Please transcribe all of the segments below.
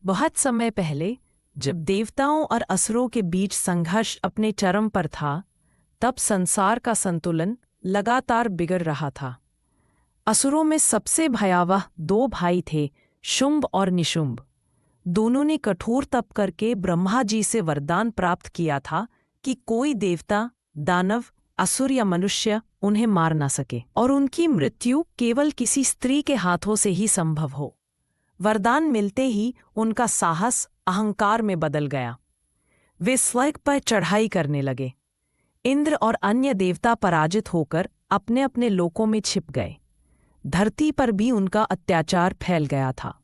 बहुत समय पहले, जब देवताओं और असुरों के बीच संघर्ष अपने चरम पर था, तब संसार का संतुलन लगातार बिगड़ रहा था। असुरों में सबसे भयावह दो भाई थे, शुंभ और निशुंभ। दोनों ने कठोर तप करके ब्रह्मा जी से वरदान प्राप्त किया था कि कोई देवता, दानव, असुर या मनुष्य उन्हें मार ना सके और उनकी मृत्यु केवल किसी स्त्री के हाथों से ही संभव हो। वरदान मिलते ही उनका साहस अहंकार में बदल गया। वे स्वर्ग पर चढ़ाई करने लगे। इंद्र और अन्य देवता पराजित होकर अपने अपने लोकों में छिप गए। धरती पर भी उनका अत्याचार फैल गया था।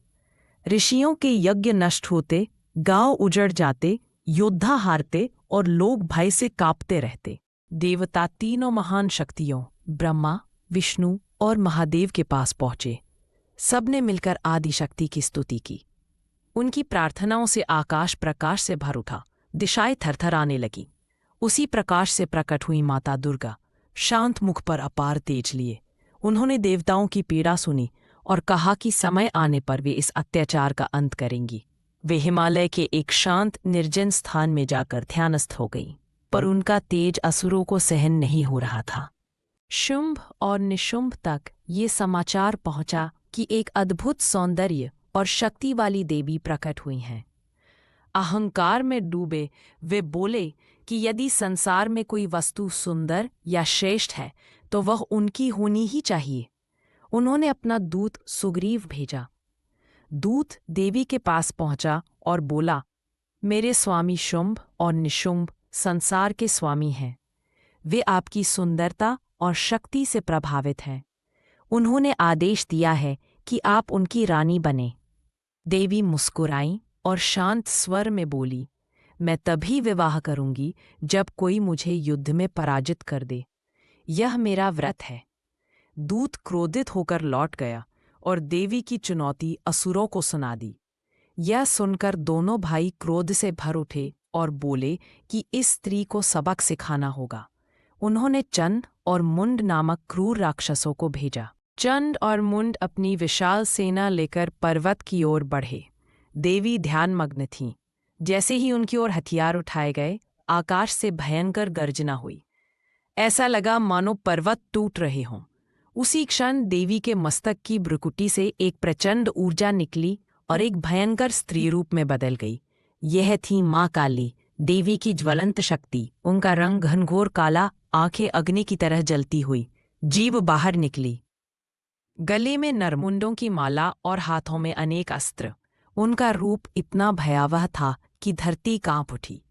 ऋषियों के यज्ञ नष्ट होते, गांव उजड़ जाते, योद्धा हारते और लोग भय से कांपते रहते। देवता तीनों महान शक्तियों ब्रह्मा, विष्णु और महादेव के पास पहुंचे। सबने मिलकर आदि शक्ति की स्तुति की। उनकी प्रार्थनाओं से आकाश प्रकाश से भर उठा, दिशाएं थरथराने लगीं। उसी प्रकाश से प्रकट हुई माता दुर्गा, शांत मुख पर अपार तेज लिए। उन्होंने देवताओं की पीड़ा सुनी और कहा कि समय आने पर वे इस अत्याचार का अंत करेंगी। वे हिमालय के एक शांत निर्जन स्थान में जाकर ध्यानस्थ हो गईं, पर उनका तेज असुरों को सहन नहीं हो रहा था। शुंभ और निशुंभ तक ये समाचार पहुंचा कि एक अद्भुत सौंदर्य और शक्ति वाली देवी प्रकट हुई हैं। अहंकार में डूबे वे बोले कि यदि संसार में कोई वस्तु सुंदर या श्रेष्ठ है तो वह उनकी होनी ही चाहिए। उन्होंने अपना दूत सुग्रीव भेजा। दूत देवी के पास पहुंचा और बोला, मेरे स्वामी शुंभ और निशुंभ संसार के स्वामी हैं। वे आपकी सुंदरता और शक्ति से प्रभावित हैं। उन्होंने आदेश दिया है कि आप उनकी रानी बने। देवी मुस्कुराईं और शांत स्वर में बोली, मैं तभी विवाह करूंगी जब कोई मुझे युद्ध में पराजित कर दे। यह मेरा व्रत है। दूत क्रोधित होकर लौट गया और देवी की चुनौती असुरों को सुना दी। यह सुनकर दोनों भाई क्रोध से भर उठे और बोले कि इस स्त्री को सबक सिखाना होगा। उन्होंने चंड और मुंड नामक क्रूर राक्षसों को भेजा। चंड और मुंड अपनी विशाल सेना लेकर पर्वत की ओर बढ़े। देवी ध्यानमग्न थीं। जैसे ही उनकी ओर हथियार उठाए गए, आकाश से भयंकर गर्जना हुई। ऐसा लगा मानो पर्वत टूट रहे हों। उसी क्षण देवी के मस्तक की भ्रुकुटी से एक प्रचंड ऊर्जा निकली और एक भयंकर स्त्री रूप में बदल गई। यह थी माँ काली, देवी की ज्वलंत शक्ति। उनका रंग घनघोर काला, आंखें अग्नि की तरह जलती हुई, जीभ बाहर निकली। गले में नरमुंडों की माला और हाथों में अनेक अस्त्र। उनका रूप इतना भयावह था कि धरती कांप उठी।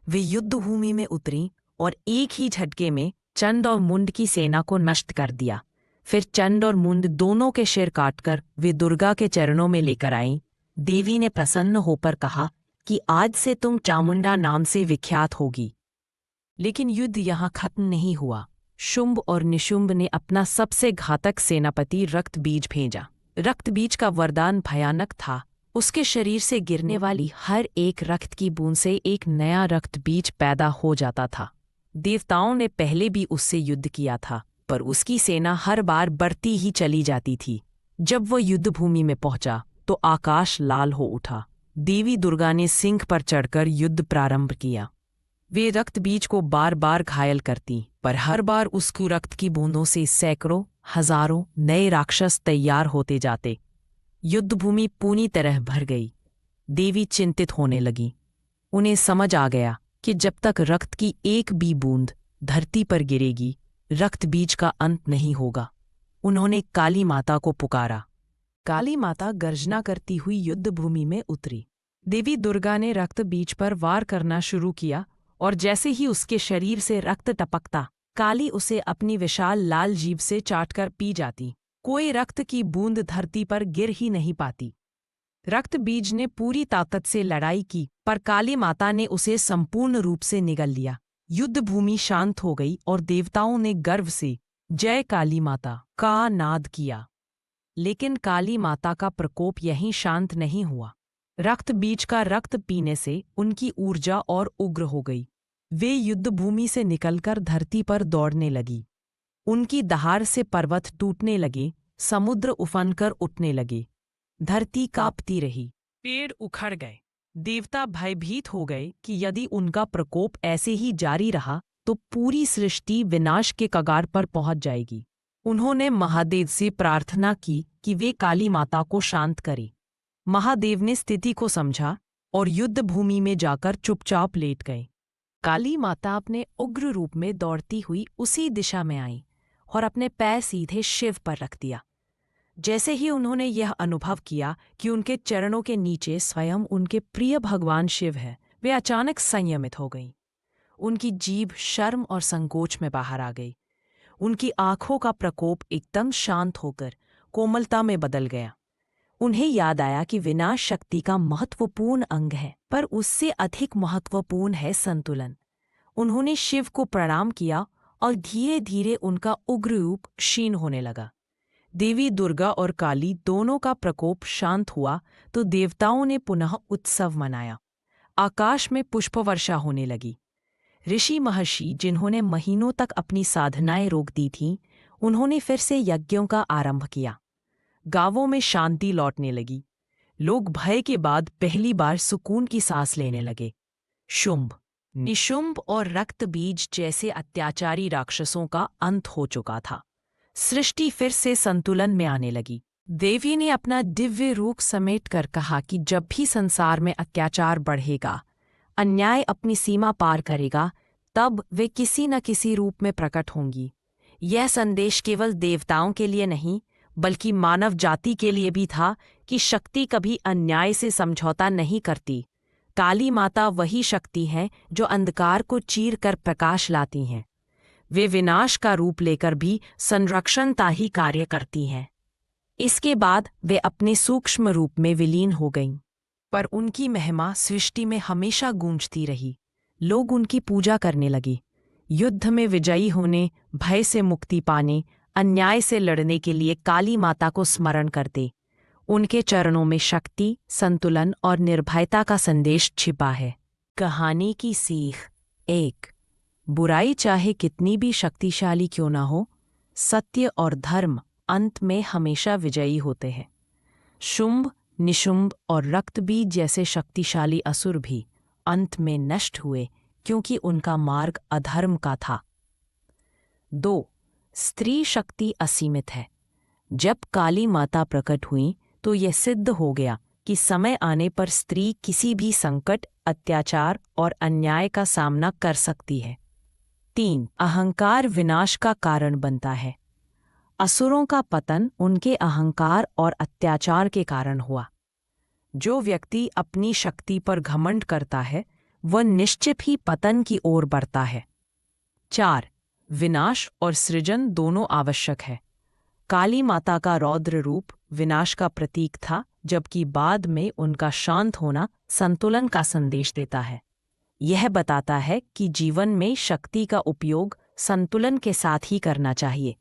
वे युद्धभूमि में उतरीं और एक ही झटके में चंड और मुंड की सेना को नष्ट कर दिया। फिर चंड और मुंड दोनों के सिर काटकर वे दुर्गा के चरणों में लेकर आईं। देवी ने प्रसन्न होकर कहा कि आज से तुम चामुंडा नाम से विख्यात होगी। लेकिन युद्ध यहाँ खत्म नहीं हुआ। शुंभ और निशुंभ ने अपना सबसे घातक सेनापति रक्तबीज भेजा। रक्तबीज का वरदान भयानक था। उसके शरीर से गिरने वाली हर एक रक्त की बूंद से एक नया रक्तबीज पैदा हो जाता था। देवताओं ने पहले भी उससे युद्ध किया था, पर उसकी सेना हर बार बढ़ती ही चली जाती थी। जब वो युद्धभूमि में पहुंचा तो आकाश लाल हो उठा। देवी दुर्गा ने सिंह पर चढ़कर युद्ध प्रारंभ किया। वे रक्तबीज को बार बार घायल करती, पर हर बार उसकी रक्त की बूंदों से सैकड़ों, हजारों नए राक्षस तैयार होते जाते। युद्धभूमि पूरी तरह भर गई। देवी चिंतित होने लगी। उन्हें समझ आ गया कि जब तक रक्त की एक भी बूंद धरती पर गिरेगी, रक्तबीज का अंत नहीं होगा। उन्होंने काली माता को पुकारा। काली माता गर्जना करती हुई युद्धभूमि में उतरी। देवी दुर्गा ने रक्तबीज पर वार करना शुरू किया और जैसे ही उसके शरीर से रक्त टपकता, काली उसे अपनी विशाल लाल जीभ से चाटकर पी जाती। कोई रक्त की बूंद धरती पर गिर ही नहीं पाती। रक्तबीज ने पूरी ताकत से लड़ाई की, पर काली माता ने उसे संपूर्ण रूप से निगल लिया। युद्धभूमि शांत हो गई और देवताओं ने गर्व से जय काली माता का नाद किया। लेकिन काली माता का प्रकोप यहीं शांत नहीं हुआ। रक्तबीज का रक्त पीने से उनकी ऊर्जा और उग्र हो गई। वे युद्धभूमि से निकलकर धरती पर दौड़ने लगी। उनकी दहाड़ से पर्वत टूटने लगे, समुद्र उफनकर उठने लगे। धरती कांपती रही। पेड़ उखड़ गए। देवता भयभीत हो गए कि यदि उनका प्रकोप ऐसे ही जारी रहा तो पूरी सृष्टि विनाश के कगार पर पहुंच जाएगी। उन्होंने महादेव से प्रार्थना की कि वे काली माता को शांत करें। महादेव ने स्थिति को समझा और युद्ध भूमि में जाकर चुपचाप लेट गए। काली माता अपने उग्र रूप में दौड़ती हुई उसी दिशा में आई और अपने पैर सीधे शिव पर रख दिया। जैसे ही उन्होंने यह अनुभव किया कि उनके चरणों के नीचे स्वयं उनके प्रिय भगवान शिव है, वे अचानक संयमित हो गईं। उनकी जीभ शर्म और संकोच में बाहर आ गई। उनकी आंखों का प्रकोप एकदम शांत होकर कोमलता में बदल गया। उन्हें याद आया कि विनाश शक्ति का महत्वपूर्ण अंग है, पर उससे अधिक महत्वपूर्ण है संतुलन। उन्होंने शिव को प्रणाम किया और धीरे धीरे उनका उग्र रूप क्षीण होने लगा। देवी दुर्गा और काली दोनों का प्रकोप शांत हुआ तो देवताओं ने पुनः उत्सव मनाया। आकाश में पुष्पवर्षा होने लगी। ऋषि महर्षि, जिन्होंने महीनों तक अपनी साधनाएं रोक दी थीं, उन्होंने फिर से यज्ञों का आरंभ किया। गांवों में शांति लौटने लगी। लोग भय के बाद पहली बार सुकून की सांस लेने लगे। शुंभ, निशुंभ और रक्त बीज जैसे अत्याचारी राक्षसों का अंत हो चुका था। सृष्टि फिर से संतुलन में आने लगी। देवी ने अपना दिव्य रूप समेट कर कहा कि जब भी संसार में अत्याचार बढ़ेगा, अन्याय अपनी सीमा पार करेगा, तब वे किसी न किसी रूप में प्रकट होंगी। यह संदेश केवल देवताओं के लिए नहीं, बल्कि मानव जाति के लिए भी था कि शक्ति कभी अन्याय से समझौता नहीं करती। काली माता वही शक्ति है जो अंधकार को चीर कर प्रकाश लाती हैं। वे विनाश का रूप लेकर भी संरक्षणता ही कार्य करती हैं। इसके बाद वे अपने सूक्ष्म रूप में विलीन हो गईं, पर उनकी महिमा सृष्टि में हमेशा गूंजती रही। लोग उनकी पूजा करने लगे। युद्ध में विजयी होने, भय से मुक्ति पाने, अन्याय से लड़ने के लिए काली माता को स्मरण करते। उनके चरणों में शक्ति, संतुलन और निर्भयता का संदेश छिपा है। कहानी की सीख 1। बुराई चाहे कितनी भी शक्तिशाली क्यों ना हो, सत्य और धर्म अंत में हमेशा विजयी होते हैं। शुंभ, निशुंभ और रक्तबीज जैसे शक्तिशाली असुर भी अंत में नष्ट हुए क्योंकि उनका मार्ग अधर्म का था। 2। स्त्री शक्ति असीमित है। जब काली माता प्रकट हुई तो यह सिद्ध हो गया कि समय आने पर स्त्री किसी भी संकट, अत्याचार और अन्याय का सामना कर सकती है। 3। अहंकार विनाश का कारण बनता है। असुरों का पतन उनके अहंकार और अत्याचार के कारण हुआ। जो व्यक्ति अपनी शक्ति पर घमंड करता है, वह निश्चित ही पतन की ओर बढ़ता है। 4। विनाश और सृजन दोनों आवश्यक है। काली माता का रौद्र रूप विनाश का प्रतीक था, जबकि बाद में उनका शांत होना संतुलन का संदेश देता है। यह बताता है कि जीवन में शक्ति का उपयोग संतुलन के साथ ही करना चाहिए।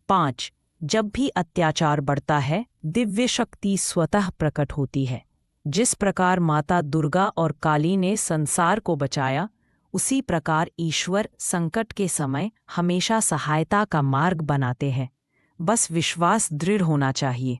5. जब भी अत्याचार बढ़ता है, दिव्य शक्ति स्वतः प्रकट होती है। जिस प्रकार माता दुर्गा और काली ने संसार को बचाया, उसी प्रकार ईश्वर संकट के समय हमेशा सहायता का मार्ग बनाते हैं। बस विश्वास दृढ़ होना चाहिए।